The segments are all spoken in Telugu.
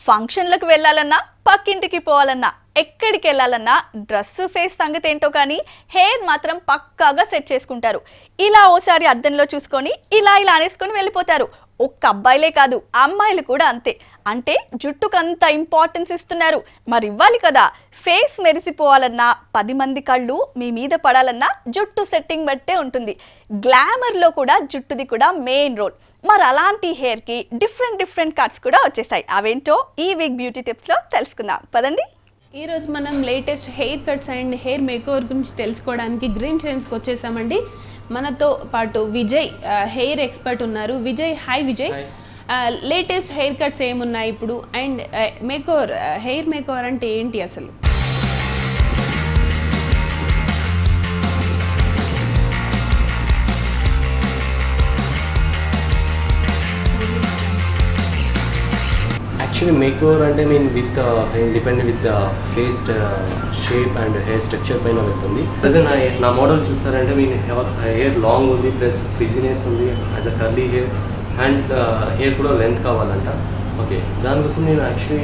ఫంక్షన్లకు వెళ్ళాలన్నా పక్కింటికి పోవాలన్నా ఎక్కడికి వెళ్ళాలన్నా డ్రెస్ ఫేస్ సంగతి ఏంటో కానీ హెయిర్ మాత్రం పక్కాగా సెట్ చేసుకుంటారు. ఇలా ఓసారి అద్దంలో చూసుకొని ఇలా అనేసుకొని వెళ్ళిపోతారు. ఒక్క అబ్బాయిలే కాదు అమ్మాయిలు కూడా అంతే. అంటే జుట్టుకు అంత ఇంపార్టెన్స్ ఇస్తున్నారు, మరి ఇవ్వాలి కదా. ఫేస్ మెరిసిపోవాలన్నా 10 మంది కళ్ళు మీ మీద పడాలన్నా జుట్టు సెట్టింగ్ బట్టే ఉంటుంది. గ్లామర్లో కూడా జుట్టుది కూడా మెయిన్ రోల్. మరి అలాంటి హెయిర్కి డిఫరెంట్ కట్స్ కూడా వచ్చేసాయి. అవేంటో ఈ వీక్ బ్యూటీ టిప్స్లో తెలుసుకుందాం పదండి. ఈరోజు మనం latest hair cuts and hair makeover గురించి తెలుసుకోవడానికి గ్రీన్ ట్రెండ్స్కి వచ్చేసామండి. మనతో పాటు విజయ్ హెయిర్ ఎక్స్పర్ట్ ఉన్నారు. Vijay, hi Vijay. Latest hair cuts ఏమున్నాయి ఇప్పుడు అండ్ మేకోవర్ హెయిర్ మేకోవర్ అంటే ఏంటి అసలు? Actually, makeover అంటే mean with depend with face shape and hair structure పైన వెళ్తుంది. ప్రజెంట్ నా మోడల్ చూస్తారంటే మీన్ హెయిర్ లాంగ్ ఉంది, ప్లస్ ఫ్రిజీనెస్ ఉంది, as a curly hair and hair కూడా లెంత్ కావాలంట. ఓకే, దానికోసం నేను actually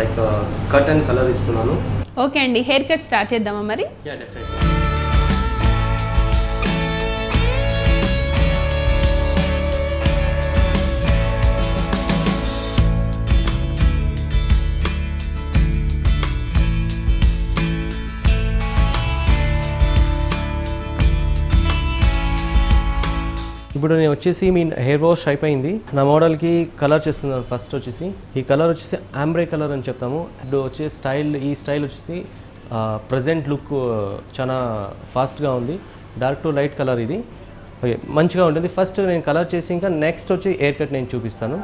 like cut and colour ఇస్తున్నాను. ఓకే అండి, హెయిర్ కట్ స్టార్ట్ చేద్దామా మరి? Yeah, definitely. ఇప్పుడు నేను వచ్చేసి మీ హెయిర్ వాష్ అయిపోయింది. నా మోడల్కి కలర్ చేస్తున్నాను. ఫస్ట్ వచ్చేసి ఈ కలర్ వచ్చేసి ఆంబ్రే కలర్ అని చెప్తాము. ఇప్పుడు వచ్చే ఈ స్టైల్ వచ్చేసి ప్రజెంట్ లుక్ చాలా ఫాస్ట్గా ఉంది. డార్క్ టు లైట్ కలర్ ఇది. ఓకే, మంచిగా ఉంటుంది. ఫస్ట్ నేను కలర్ చేసి ఇంకా నెక్స్ట్ వచ్చి హెయిర్ కట్ నేను చూపిస్తాను.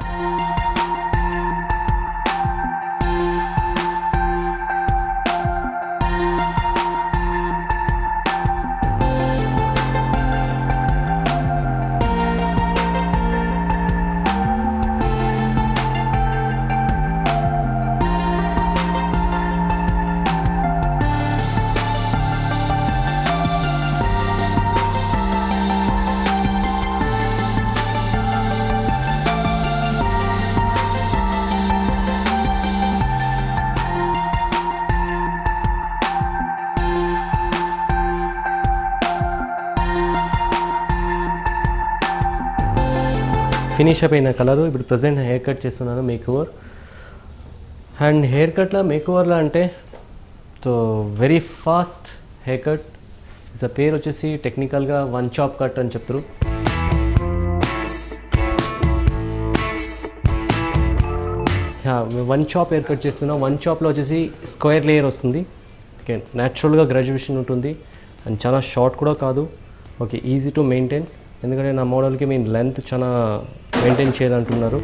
ఫినిష్ అయిపోయిన కలరు. ఇప్పుడు ప్రజెంట్ హెయిర్ కట్ చేస్తున్నాను, మేకోవర్. అండ్ హెయిర్ కట్లో మేకోవర్లో అంటే so very fast hair cut. Is a పేరు వచ్చేసి టెక్నికల్గా వన్ చాప్ కట్ అని చెప్తారు. వన్ చాప్ హెయిర్ కట్ చేస్తున్నాం. వన్ చాప్లో వచ్చేసి స్క్వేర్ లేయర్ వస్తుంది. ఓకే, న్యాచురల్గా గ్రాడ్యుయేషన్ ఉంటుంది అండ్ చాలా షార్ట్ కూడా కాదు. Okay, easy to maintain. ఎందుకంటే నా మోడల్కి మీ లెంత్ చాలా మెయింటైన్ చేయాలంటున్నారు.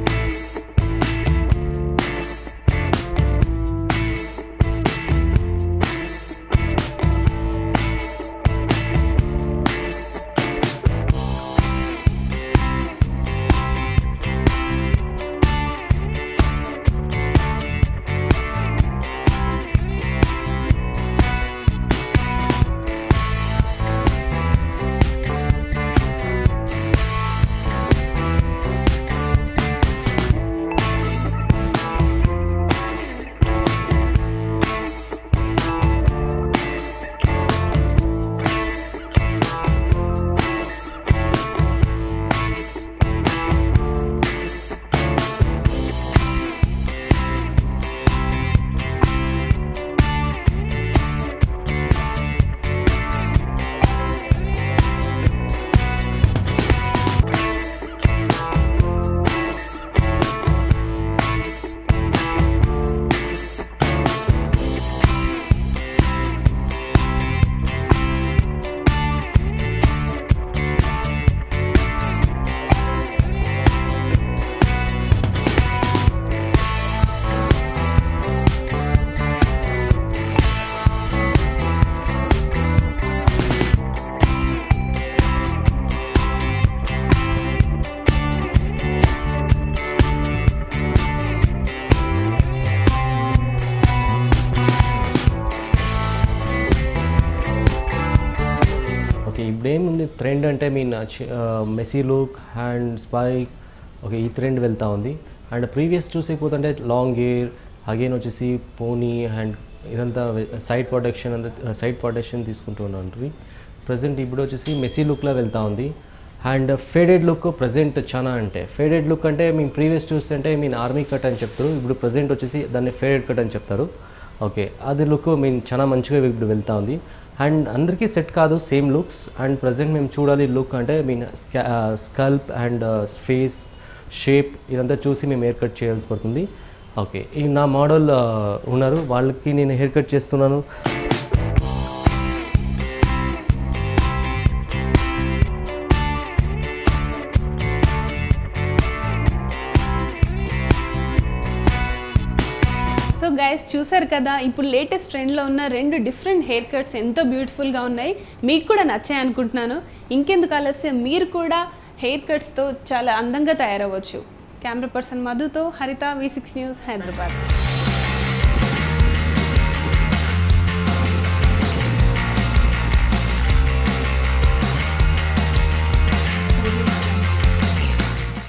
ఇప్పుడేముంది ట్రెండ్ అంటే mean messy look, hand spike, okay ఈ ట్రెండ్ వెళ్తూ ఉంది. అండ్ ప్రీవియస్ చూసేకపోతుంటే లాంగ్ హెయిర్ అగైన్ వచ్చేసి పోనీ అండ్ ఇదంతా సైడ్ ప్రొటెక్షన్ తీసుకుంటూ ఉన్నాను. ప్రజెంట్ ఇప్పుడు వచ్చేసి మెస్సీ లుక్లో వెళ్తూ ఉంది. అండ్ ఫేడెడ్ లుక్ ప్రజెంట్ చాలా అంటే ఫేడెడ్ లుక్ అంటే మేము ప్రీవియస్ చూస్తుంటే ఆర్మీ కట్ అని చెప్తారు, ఇప్పుడు ప్రజెంట్ వచ్చేసి దాన్ని ఫేడెడ్ కట్ అని చెప్తారు. ఓకే, అది లుక్ చాలా మంచిగా ఇప్పుడు వెళ్తూ ఉంది. అండ్ అందరికీ సెట్ కాదు సేమ్ లుక్స్. అండ్ ప్రజెంట్ మేము చూడాలి లుక్ అంటే స్కల్ప్ అండ్ ఫేస్ షేప్ ఇదంతా చూసి మేము హెయిర్ కట్ చేయాల్సి పడుతుంది. ఓకే, ఈ నా మోడల్ ఉన్నారు, వాళ్ళకి నేను హెయిర్ కట్ చేస్తున్నాను. సో గైస్ చూసారు కదా, ఇప్పుడు లేటెస్ట్ ట్రెండ్లో ఉన్న 2 డిఫరెంట్ హెయిర్ కట్స్ ఎంతో బ్యూటిఫుల్గా ఉన్నాయి. మీకు కూడా నచ్చాయి అనుకుంటున్నాను. ఇంకెందుకు ఆలస్యం, మీరు కూడా హెయిర్ కట్స్తో చాలా అందంగా తయారవ్వచ్చు. కెమెరా పర్సన్ మధుతో హరిత, V6 న్యూస్, హైదరాబాద్.